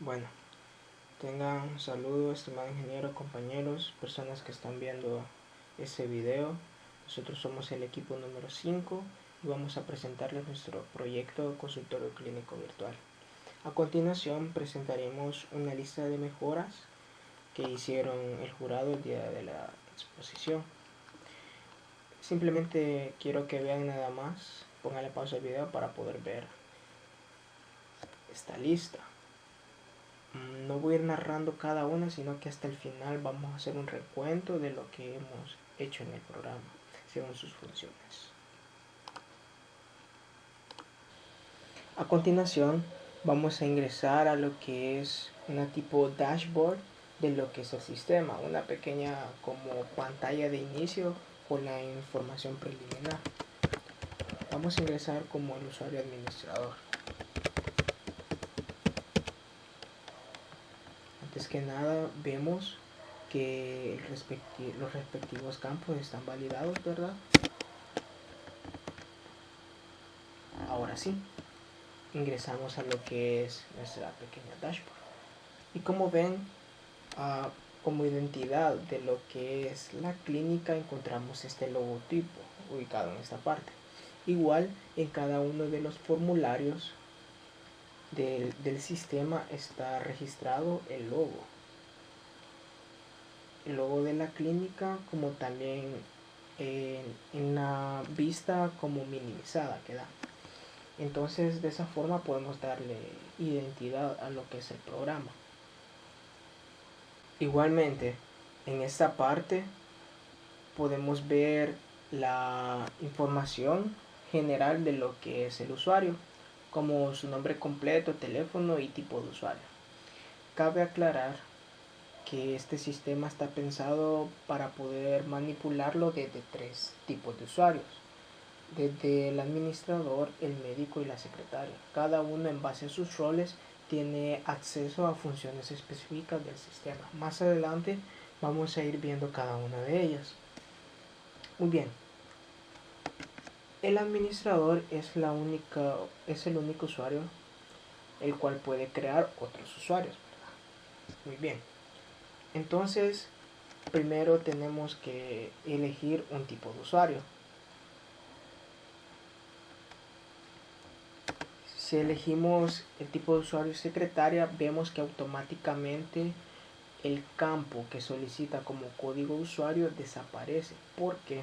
Bueno, tengan un saludo, estimado ingeniero, compañeros, personas que están viendo este video. Nosotros somos el equipo número 5 y vamos a presentarles nuestro proyecto consultorio clínico virtual. A continuación presentaremos una lista de mejoras que hicieron el jurado el día de la exposición. Simplemente quiero que vean nada más, pónganle pausa al video para poder ver esta lista. No voy a ir narrando cada una, sino que hasta el final vamos a hacer un recuento de lo que hemos hecho en el programa, según sus funciones. A continuación, vamos a ingresar a lo que es una tipo dashboard de lo que es el sistema, una pequeña como pantalla de inicio con la información preliminar. Vamos a ingresar como el usuario administrador. Antes que nada vemos que los respectivos campos están validados, ¿verdad? Ahora sí, ingresamos a lo que es nuestra pequeña dashboard. Y como ven, como identidad de lo que es la clínica encontramos este logotipo ubicado en esta parte. Igual en cada uno de los formularios del sistema está registrado el logo de la clínica, como también en la vista como minimizada que da. Entonces de esa forma podemos darle identidad a lo que es el programa. Igualmente en esta parte podemos ver la información general de lo que es el usuario, como su nombre completo, teléfono y tipo de usuario. Cabe aclarar que este sistema está pensado para poder manipularlo desde 3 tipos de usuarios: desde el administrador, el médico y la secretaria. Cada uno, en base a sus roles, tiene acceso a funciones específicas del sistema. Más adelante vamos a ir viendo cada una de ellas. Muy bien. El administrador es el único usuario el cual puede crear otros usuarios, ¿verdad? Muy bien. Entonces, primero tenemos que elegir un tipo de usuario. Si elegimos el tipo de usuario secretaria, vemos que automáticamente el campo que solicita como código de usuario desaparece. ¿Por qué?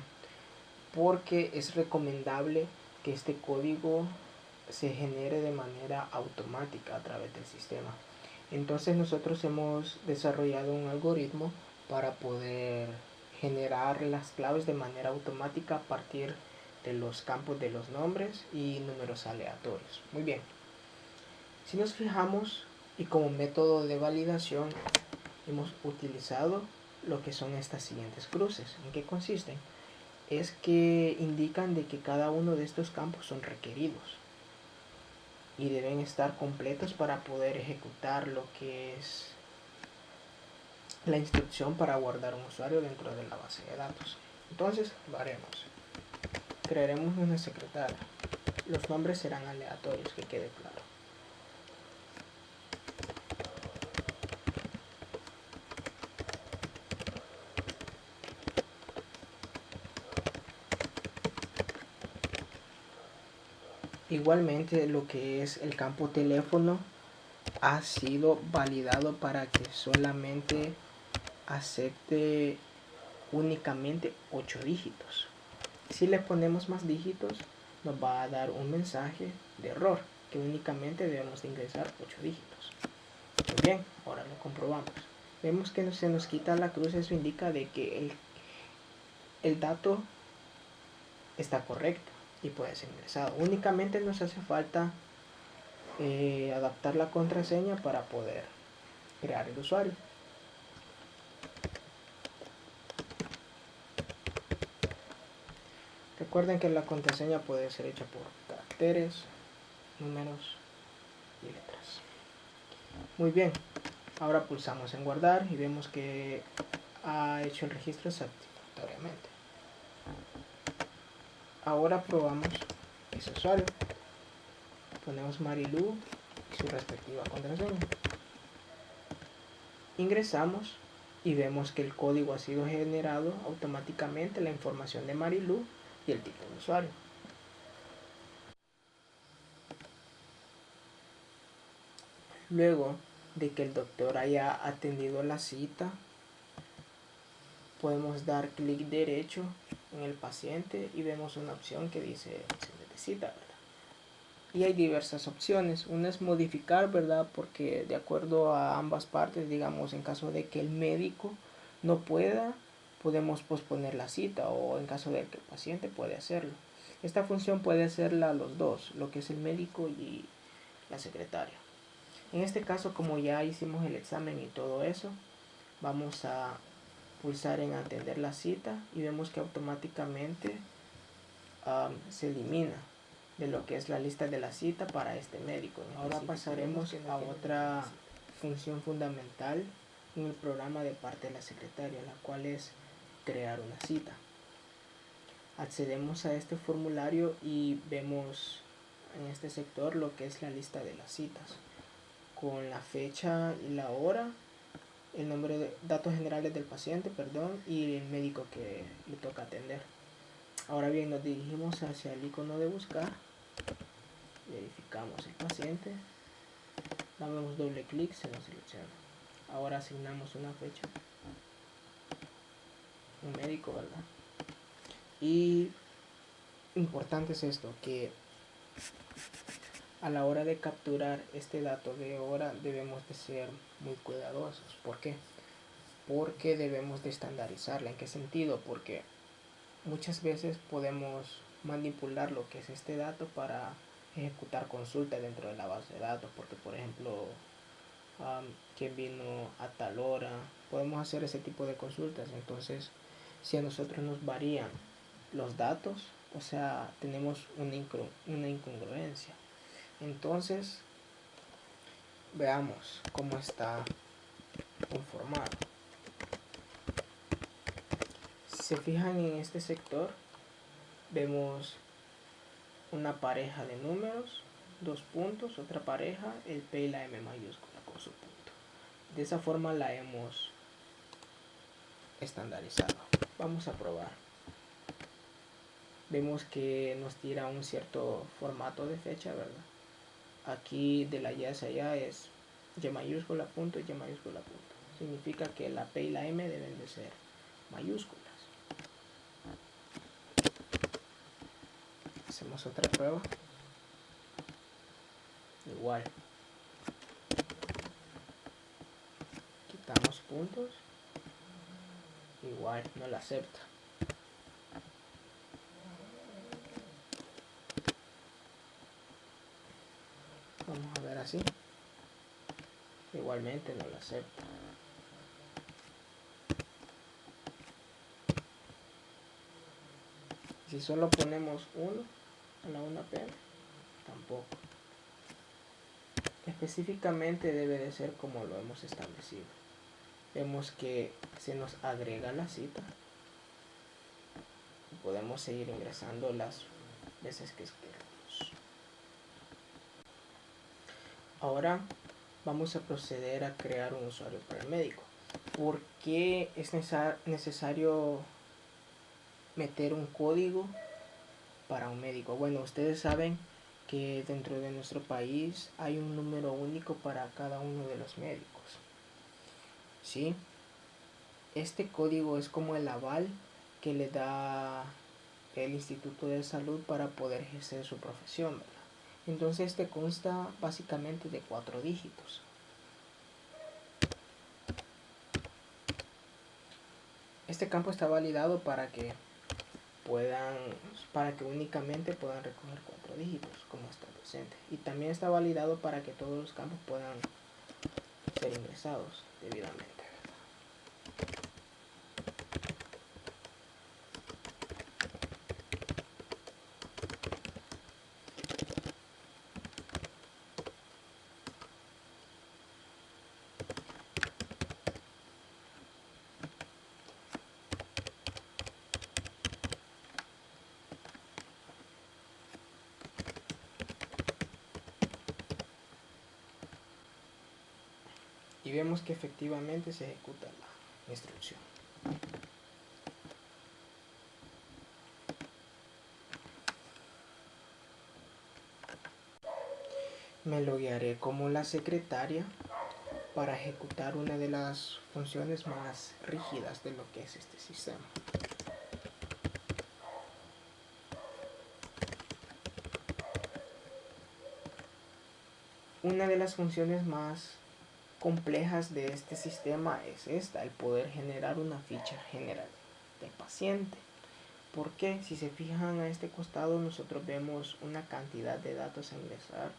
Porque es recomendable que este código se genere de manera automática a través del sistema. Entonces nosotros hemos desarrollado un algoritmo para poder generar las claves de manera automática a partir de los campos de los nombres y números aleatorios. Muy bien. Si nos fijamos, y como método de validación hemos utilizado lo que son estas siguientes cruces. ¿En qué consisten? Es que indican de que cada uno de estos campos son requeridos y deben estar completos para poder ejecutar lo que es la instrucción para guardar un usuario dentro de la base de datos. Entonces lo haremos. Crearemos una secretaria. Los nombres serán aleatorios, que quede claro. Igualmente lo que es el campo teléfono ha sido validado para que solamente acepte únicamente 8 dígitos. Si le ponemos más dígitos, nos va a dar un mensaje de error, que únicamente debemos de ingresar 8 dígitos. Muy bien, ahora lo comprobamos. Vemos que se nos quita la cruz, eso indica de que el dato está correcto y puede ser ingresado. Únicamente nos hace falta adaptar la contraseña para poder crear el usuario. Recuerden que la contraseña puede ser hecha por caracteres, números y letras. Muy bien, ahora pulsamos en guardar y vemos que ha hecho el registro satisfactoriamente. Ahora probamos ese usuario. Ponemos Marilu y su respectiva contraseña. Ingresamos y vemos que el código ha sido generado automáticamente, la información de Marilu y el tipo de usuario. Luego de que el doctor haya atendido la cita, podemos dar clic derecho en el paciente y vemos una opción que dice opciones de cita, ¿verdad? Y hay diversas opciones. Una es modificar, ¿verdad? Porque de acuerdo a ambas partes, digamos, en caso de que el médico no pueda, podemos posponer la cita, o en caso de que el paciente puede hacerlo. Esta función puede hacerla los dos, lo que es el médico y la secretaria. En este caso, como ya hicimos el examen y todo eso, vamos a pulsar en atender la cita y vemos que automáticamente se elimina de lo que es la lista de la cita para este médico. Ahora pasaremos a otra función fundamental en el programa de parte de la secretaria, la cual es crear una cita. Accedemos a este formulario y vemos en este sector lo que es la lista de las citas, con la fecha y la hora, el nombre de datos generales del paciente, perdón, y el médico que le toca atender. Ahora bien, nos dirigimos hacia el icono de buscar, verificamos el paciente, damos doble clic, se nos selecciona. Ahora asignamos una fecha, un médico, ¿verdad? Y importante es esto, que a la hora de capturar este dato de hora debemos de ser muy cuidadosos. ¿Por qué? Porque debemos de estandarizarla. ¿En qué sentido? Porque muchas veces podemos manipular lo que es este dato para ejecutar consultas dentro de la base de datos, porque por ejemplo, quién vino a tal hora, podemos hacer ese tipo de consultas. Entonces, si a nosotros nos varían los datos, o sea, tenemos una incongruencia. Entonces, veamos cómo está conformado. Si se fijan en este sector, vemos una pareja de números, dos puntos, otra pareja, el P y la M mayúscula con su punto. De esa forma la hemos estandarizado. Vamos a probar. Vemos que nos tira un cierto formato de fecha, ¿verdad? Aquí de la Y hacia allá es Y mayúscula punto y Y mayúscula punto. Significa que la P y la M deben de ser mayúsculas. Hacemos otra prueba. Igual. Quitamos puntos. Igual, no la acepta. Vamos a ver así. Igualmente no la acepta. Si solo ponemos 1 a la 1 pm, tampoco. Específicamente debe de ser como lo hemos establecido. Vemos que se nos agrega la cita y podemos seguir ingresando las veces que queramos. Ahora vamos a proceder a crear un usuario para el médico. ¿Por qué es necesario meter un código para un médico? Bueno, ustedes saben que dentro de nuestro país hay un número único para cada uno de los médicos, ¿sí? Este código es como el aval que le da el Instituto de Salud para poder ejercer su profesión, ¿verdad? Entonces este consta básicamente de 4 dígitos. Este campo está validado para que únicamente puedan recoger 4 dígitos como está presente, y también está validado para que todos los campos puedan ser ingresados debidamente. y vemos que efectivamente se ejecuta la instrucción. Me loguearé como la secretaria para ejecutar una de las funciones más rígidas de lo que es este sistema. Una de las funciones más complejas de este sistema es esta, el poder generar una ficha general del paciente. Porque si se fijan a este costado, nosotros vemos una cantidad de datos a ingresar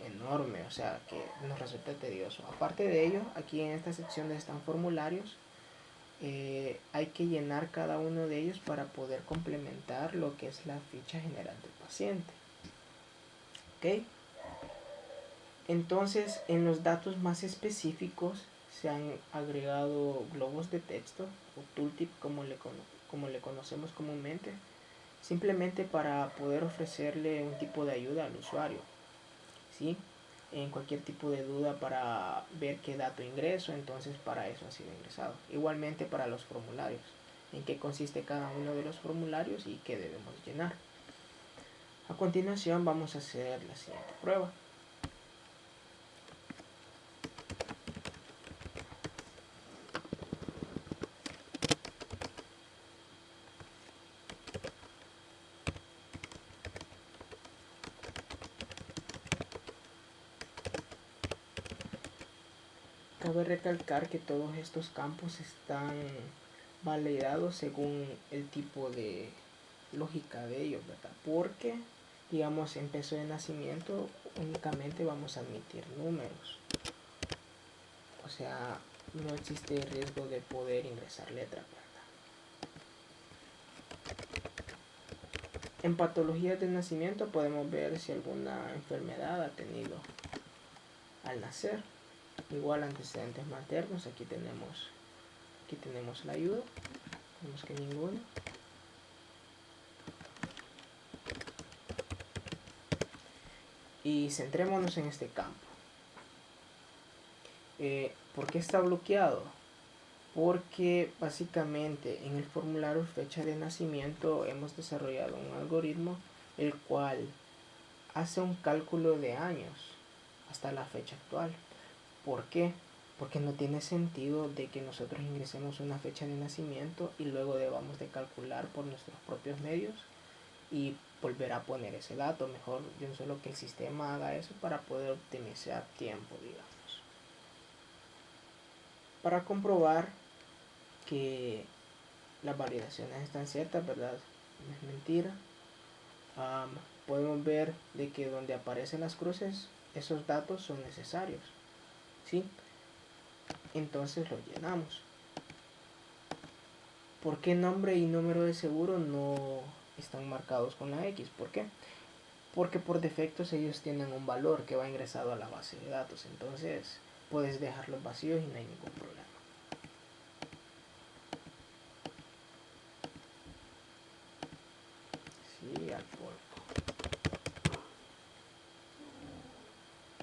enorme, o sea que nos resulta tedioso. Aparte de ello, aquí en esta sección donde están formularios, hay que llenar cada uno de ellos para poder complementar lo que es la ficha general del paciente. ¿Ok? Entonces, en los datos más específicos se han agregado globos de texto o tooltip como le conocemos comúnmente, simplemente para poder ofrecerle un tipo de ayuda al usuario, ¿sí? En cualquier tipo de duda para ver qué dato ingreso, entonces para eso ha sido ingresado. Igualmente para los formularios, en qué consiste cada uno de los formularios y qué debemos llenar. A continuación vamos a hacer la siguiente prueba. Cabe recalcar que todos estos campos están validados según el tipo de lógica de ellos, ¿verdad? Porque, digamos, en peso de nacimiento únicamente vamos a admitir números. O sea, no existe riesgo de poder ingresar letras, ¿verdad? En patologías de nacimiento podemos ver si alguna enfermedad ha tenido al nacer. Igual antecedentes maternos, aquí tenemos la ayuda, vemos que ninguno. Y centrémonos en este campo. ¿Por qué está bloqueado? Porque básicamente en el formulario fecha de nacimiento hemos desarrollado un algoritmo el cual hace un cálculo de años hasta la fecha actual. ¿Por qué? Porque no tiene sentido de que nosotros ingresemos una fecha de nacimiento y luego debamos de calcular por nuestros propios medios y volver a poner ese dato. Mejor de un solo que el sistema haga eso para poder optimizar tiempo, digamos. Para comprobar que las validaciones están ciertas, ¿verdad? No es mentira. Podemos ver de que donde aparecen las cruces, esos datos son necesarios, ¿sí? Entonces los llenamos. ¿Por qué nombre y número de seguro no están marcados con la X? ¿Por qué? Porque por defectos ellos tienen un valor que va ingresado a la base de datos. Entonces puedes dejarlos vacíos y no hay ningún problema. Sí, al polvo.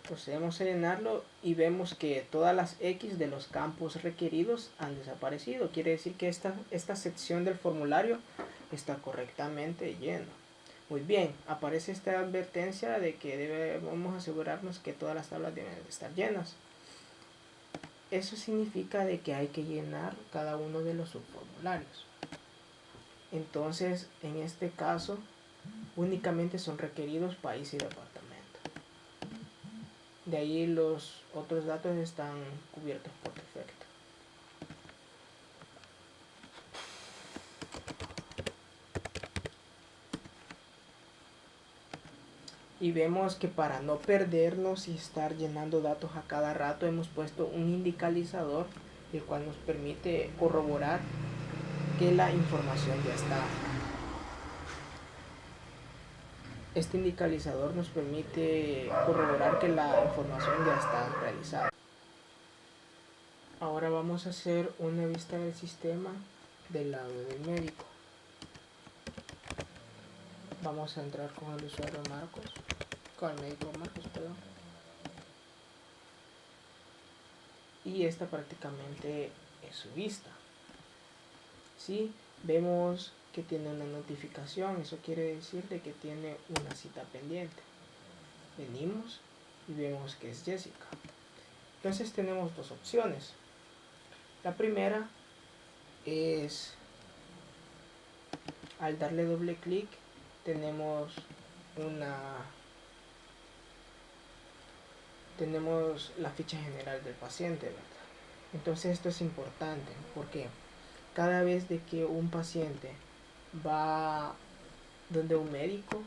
Procedemos a llenarlo y vemos que todas las X de los campos requeridos han desaparecido. Quiere decir que esta sección del formulario está correctamente llena. Muy bien, aparece esta advertencia de que debemos asegurarnos que todas las tablas deben de estar llenas. Eso significa de que hay que llenar cada uno de los subformularios. Entonces, en este caso, únicamente son requeridos país y departamento. De ahí los otros datos están cubiertos por defecto. Y vemos que para no perdernos y estar llenando datos a cada rato hemos puesto un indicalizador el cual nos permite corroborar que la información ya está. Este indicalizador nos permite corroborar que la información ya está realizada. Ahora vamos a hacer una vista del sistema del lado del médico. Vamos a entrar con el usuario Marcos, con el médico Marcos, perdón. y esta prácticamente es su vista. ¿Sí? Vemos que tiene una notificación, eso quiere decir de que tiene una cita pendiente. Venimos y vemos que es Jessica. Entonces tenemos dos opciones. La primera es, al darle doble clic, tenemos la ficha general del paciente, ¿verdad? Entonces esto es importante porque cada vez de que un paciente va donde un médico,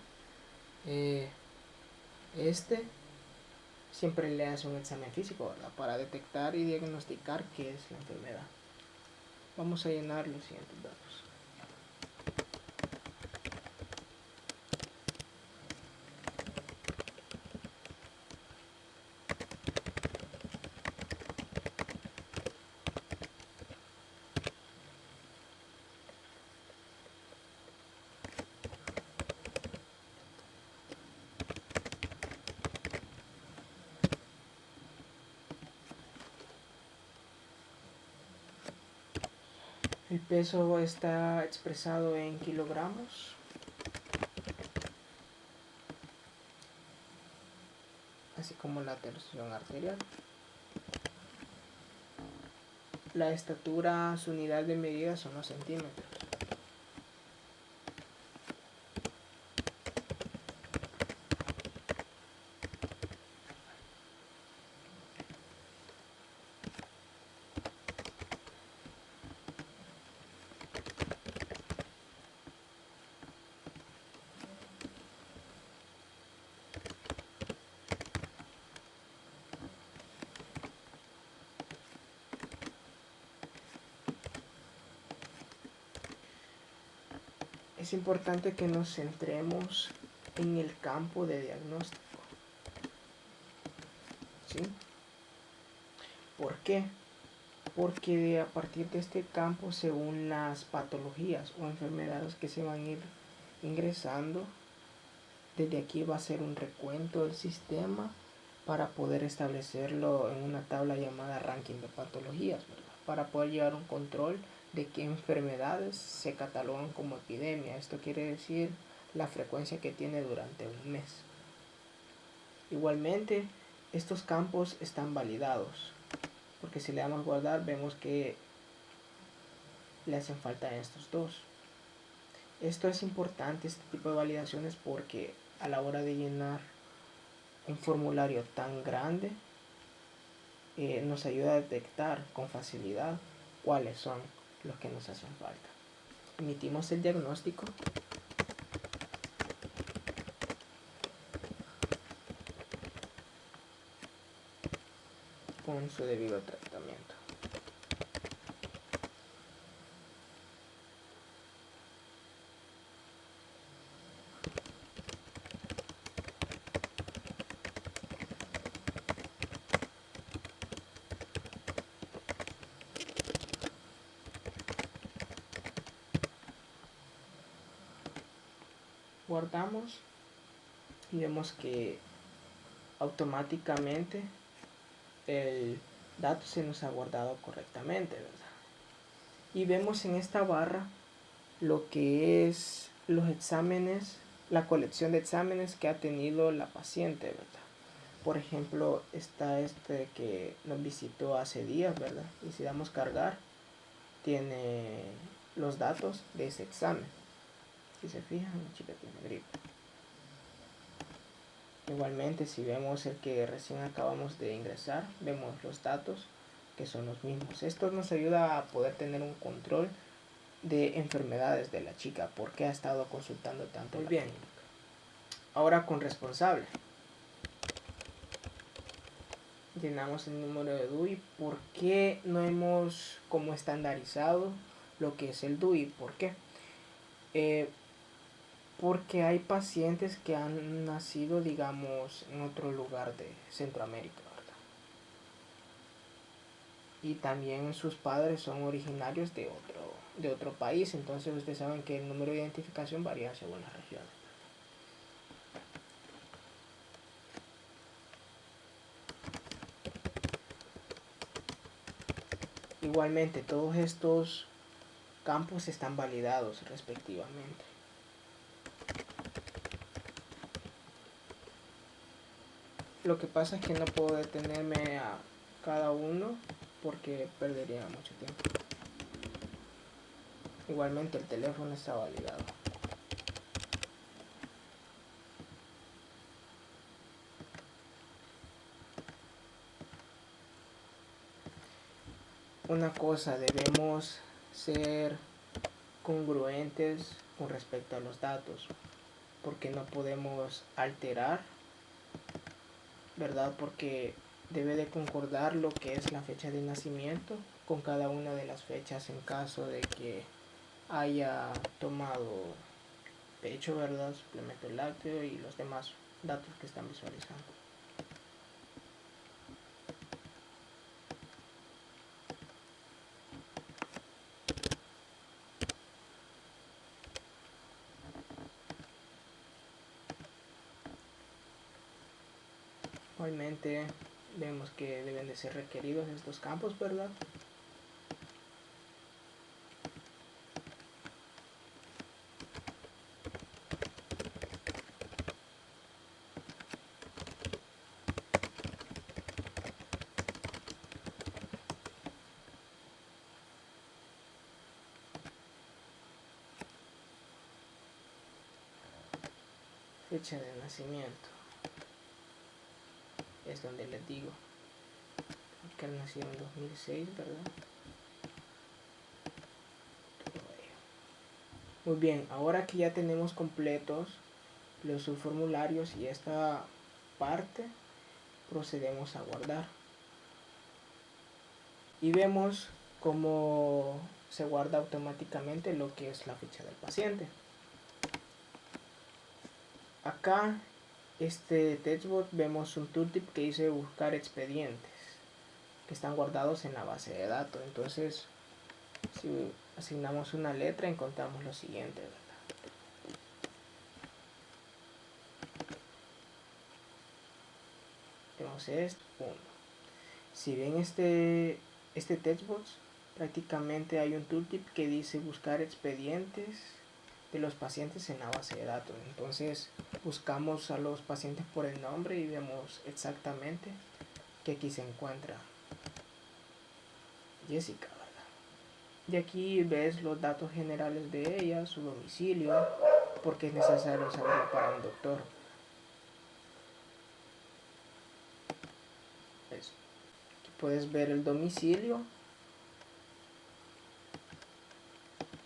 siempre le hace un examen físico, ¿verdad? Para detectar y diagnosticar qué es la enfermedad. Vamos a llenar los siguientes datos. El peso está expresado en kilogramos. Así como la tensión arterial. La estatura, su unidad de medida son los centímetros. Es importante que nos centremos en el campo de diagnóstico. ¿Sí? ¿Por qué? Porque a partir de este campo, según las patologías o enfermedades que se van a ir ingresando, desde aquí va a ser un recuento del sistema para poder establecerlo en una tabla llamada ranking de patologías, ¿verdad? Para poder llevar un control de qué enfermedades se catalogan como epidemia. Esto quiere decir la frecuencia que tiene durante un mes. Igualmente, estos campos están validados, porque si le damos a guardar vemos que le hacen falta estos dos. Esto es importante, este tipo de validaciones, porque a la hora de llenar un formulario tan grande nos ayuda a detectar con facilidad cuáles son los que nos hacen falta. Emitimos el diagnóstico. Con su debido tratamiento. Guardamos y vemos que automáticamente el dato se nos ha guardado correctamente, ¿verdad? Y vemos en esta barra lo que es los exámenes, la colección de exámenes que ha tenido la paciente, ¿verdad? Por ejemplo, está este que nos visitó hace días, ¿verdad? Y si damos cargar, tiene los datos de ese examen. Si se fijan, la chica tiene gripe. Igualmente, si vemos el que recién acabamos de ingresar, vemos los datos que son los mismos. Esto nos ayuda a poder tener un control de enfermedades de la chica, porque ha estado consultando tanto. Muy bien. Ahora con responsable. Llenamos el número de DUI. ¿Por qué no hemos como estandarizado lo que es el DUI? ¿Por qué? Porque hay pacientes que han nacido, digamos, en otro lugar de Centroamérica, ¿verdad? Y también sus padres son originarios de otro país, entonces ustedes saben que el número de identificación varía según las regiones. Igualmente, todos estos campos están validados respectivamente. Lo que pasa es que no puedo detenerme a cada uno porque perdería mucho tiempo. Igualmente el teléfono está validado. Una cosa, debemos ser congruentes con respecto a los datos, porque no podemos alterar, ¿verdad? Porque debe de concordar lo que es la fecha de nacimiento con cada una de las fechas en caso de que haya tomado pecho, ¿verdad? Suplemento lácteo y los demás datos que están visualizando. Igualmente vemos que deben de ser requeridos estos campos, ¿verdad? Fecha de nacimiento es donde les digo que él nació en 2006, ¿verdad? Muy bien, ahora que ya tenemos completos los subformularios y esta parte, procedemos a guardar. Y vemos cómo se guarda automáticamente lo que es la ficha del paciente. Acá, este textbook, vemos un tooltip que dice buscar expedientes que están guardados en la base de datos. Entonces, si asignamos una letra, encontramos lo siguiente, ¿verdad? Tenemos esto, 1. Si ven este textbox, prácticamente hay un tooltip que dice buscar expedientes de los pacientes en la base de datos. Entonces buscamos a los pacientes por el nombre y vemos exactamente que aquí se encuentra Jessica, ¿verdad? Y aquí ves los datos generales de ella, su domicilio, porque es necesario saberlo para un doctor. ¿Ves? Aquí puedes ver el domicilio,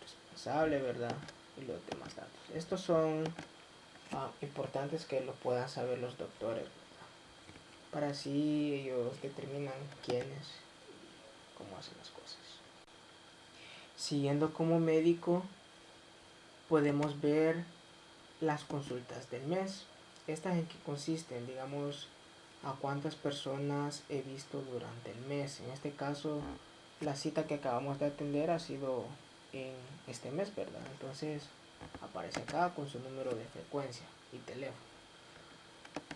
responsable, ¿verdad? Y los demás datos. Estos son importantes que lo puedan saber los doctores, ¿verdad? Para así ellos determinan quiénes y cómo hacen las cosas. Siguiendo como médico, podemos ver las consultas del mes. ¿Estas en qué consisten? Digamos, a cuántas personas he visto durante el mes. En este caso, la cita que acabamos de atender ha sido en este mes, ¿verdad? Entonces, aparece acá con su número de frecuencia y teléfono.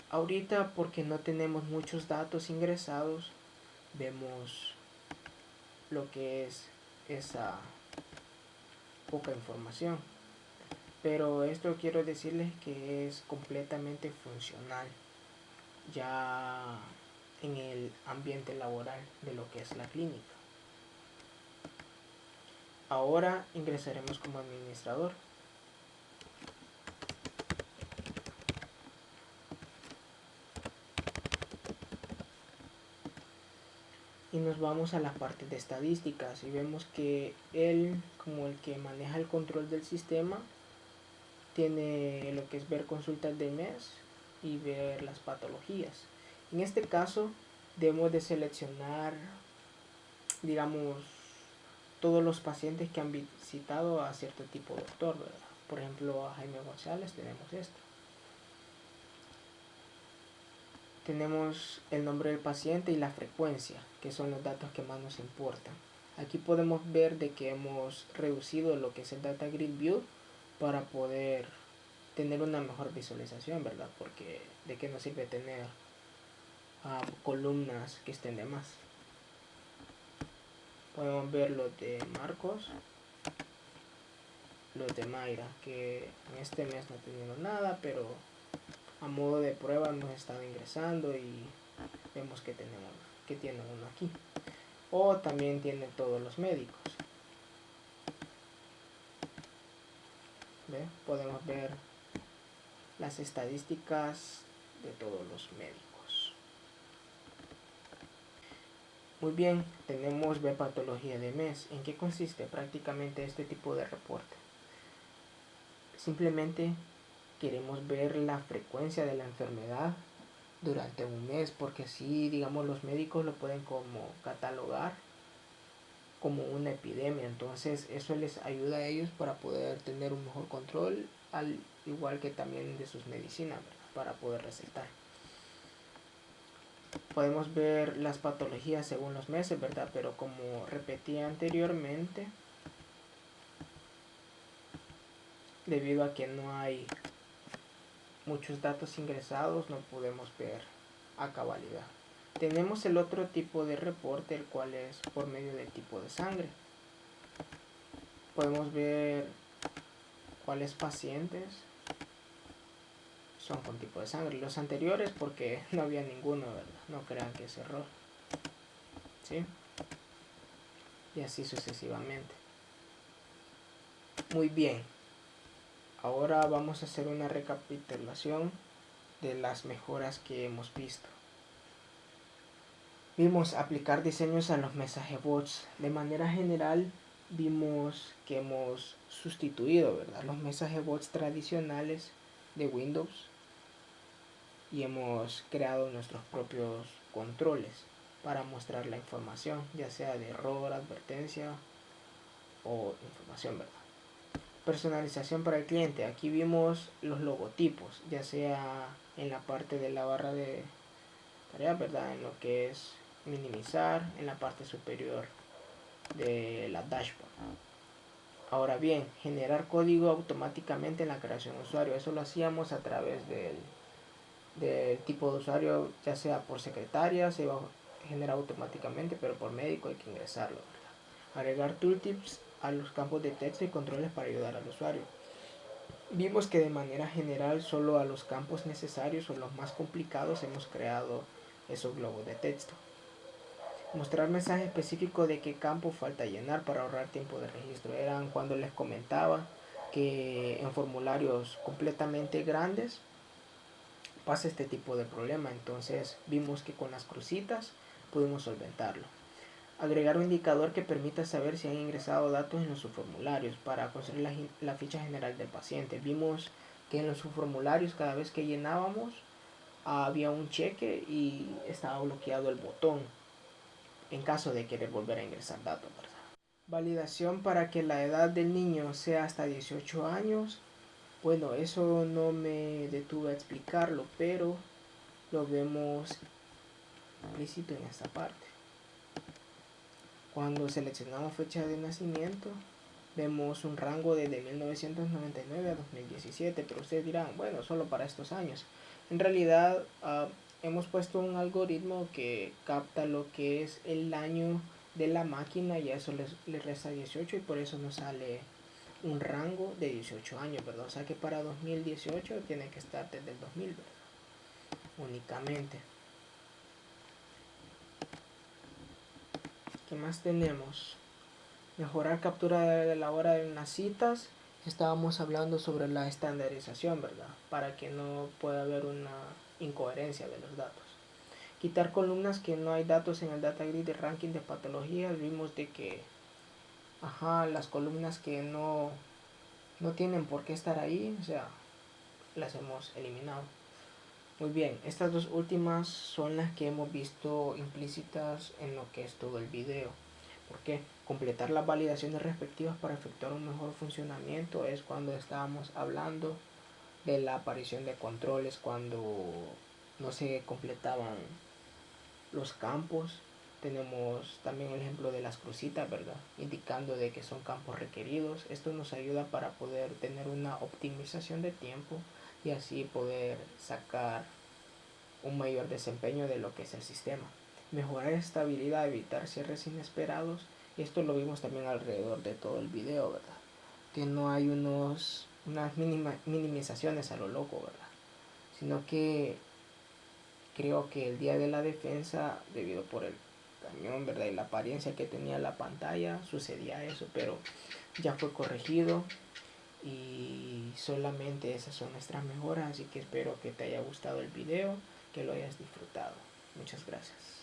Ahorita, porque no tenemos muchos datos ingresados, vemos lo que es esa poca información. Pero esto quiero decirles que es completamente funcional ya en el ambiente laboral de lo que es la clínica. Ahora ingresaremos como administrador. Y nos vamos a la parte de estadísticas y vemos que él, como el que maneja el control del sistema, tiene lo que es ver consultas de mes y ver las patologías. En este caso debemos de seleccionar, digamos, todos los pacientes que han visitado a cierto tipo de doctor, ¿verdad? Por ejemplo, a Jaime González tenemos esto. Tenemos el nombre del paciente y la frecuencia, que son los datos que más nos importan. Aquí podemos ver de que hemos reducido lo que es el Data Grid View para poder tener una mejor visualización, ¿verdad? Porque de qué nos sirve tener columnas que estén de más. Podemos ver los de Marcos, los de Mayra, que en este mes no ha tenido nada, pero a modo de prueba hemos estado ingresando y vemos que tiene uno aquí. O también tiene todos los médicos. ¿Ve? Podemos ver las estadísticas de todos los médicos. Muy bien, tenemos ver patología de mes. ¿En qué consiste prácticamente este tipo de reporte? Simplemente queremos ver la frecuencia de la enfermedad durante un mes, porque así, digamos, los médicos lo pueden como catalogar como una epidemia. Entonces eso les ayuda a ellos para poder tener un mejor control, al igual que también de sus medicinas, ¿verdad? Para poder recetar. Podemos ver las patologías según los meses, ¿verdad? Pero como repetí anteriormente, debido a que no hay muchos datos ingresados, no podemos ver a cabalidad. Tenemos el otro tipo de reporte, el cual es por medio del tipo de sangre. Podemos ver cuáles pacientes son con tipo de sangre. Los anteriores porque no había ninguno, ¿verdad? No crean que es error. ¿Sí? Y así sucesivamente. Muy bien. Ahora vamos a hacer una recapitulación de las mejoras que hemos visto. Vimos aplicar diseños a los mensajes bots. De manera general vimos que hemos sustituido, ¿verdad?, los mensajes bots tradicionales de Windows y hemos creado nuestros propios controles para mostrar la información, ya sea de error, advertencia o información, ¿verdad? Personalización para el cliente. Aquí vimos los logotipos, ya sea en la parte de la barra de tareas, ¿verdad?, en lo que es minimizar, en la parte superior de la dashboard. Ahora bien, generar código automáticamente en la creación de usuario. Eso lo hacíamos a través del tipo de usuario, ya sea por secretaria, se va a generar automáticamente, pero por médico hay que ingresarlo, ¿verdad? Agregar tooltips a los campos de texto y controles para ayudar al usuario. Vimos que de manera general solo a los campos necesarios o los más complicados hemos creado esos globos de texto. Mostrar mensaje específico de qué campo falta llenar para ahorrar tiempo de registro. Eran cuando les comentaba que en formularios completamente grandes pasa este tipo de problema. Entonces vimos que con las crucitas pudimos solventarlo. Agregar un indicador que permita saber si han ingresado datos en los subformularios para construir la ficha general del paciente. Vimos que en los subformularios cada vez que llenábamos había un cheque y estaba bloqueado el botón en caso de querer volver a ingresar datos, ¿verdad? Validación para que la edad del niño sea hasta 18 años. Bueno, eso no me detuve a explicarlo, pero lo vemos implícito en esta parte. Cuando seleccionamos fecha de nacimiento, vemos un rango desde 1999 a 2017, pero ustedes dirán, bueno, solo para estos años. En realidad, hemos puesto un algoritmo que capta lo que es el año de la máquina y a eso le resta 18 y por eso nos sale un rango de 18 años, ¿verdad? O sea que para 2018 tiene que estar desde el 2000, ¿verdad? Únicamente. ¿Qué más tenemos? Mejorar captura de la hora de las citas. Estábamos hablando sobre la estandarización, ¿verdad? Para que no pueda haber una incoherencia de los datos. Quitar columnas que no hay datos en el data grid de ranking de patologías. Vimos de que las columnas que no tienen por qué estar ahí, o sea, las hemos eliminado. Muy bien, estas dos últimas son las que hemos visto implícitas en lo que es todo el video. Porque completar las validaciones respectivas para efectuar un mejor funcionamiento es cuando estábamos hablando de la aparición de controles, cuando no se completaban los campos. Tenemos también el ejemplo de las crucitas, ¿verdad?, indicando de que son campos requeridos. Esto nos ayuda para poder tener una optimización de tiempo y así poder sacar un mayor desempeño de lo que es el sistema. Mejorar estabilidad, evitar cierres inesperados Esto lo vimos también alrededor de todo el video, ¿verdad? Que no hay unas minimizaciones a lo loco, ¿verdad? Sino que creo que el día de la defensa, debido por el cañón, ¿verdad? Y la apariencia que tenía la pantalla, sucedía eso, pero ya fue corregido y solamente esas son nuestras mejoras, así que espero que te haya gustado el video, que lo hayas disfrutado. Muchas gracias.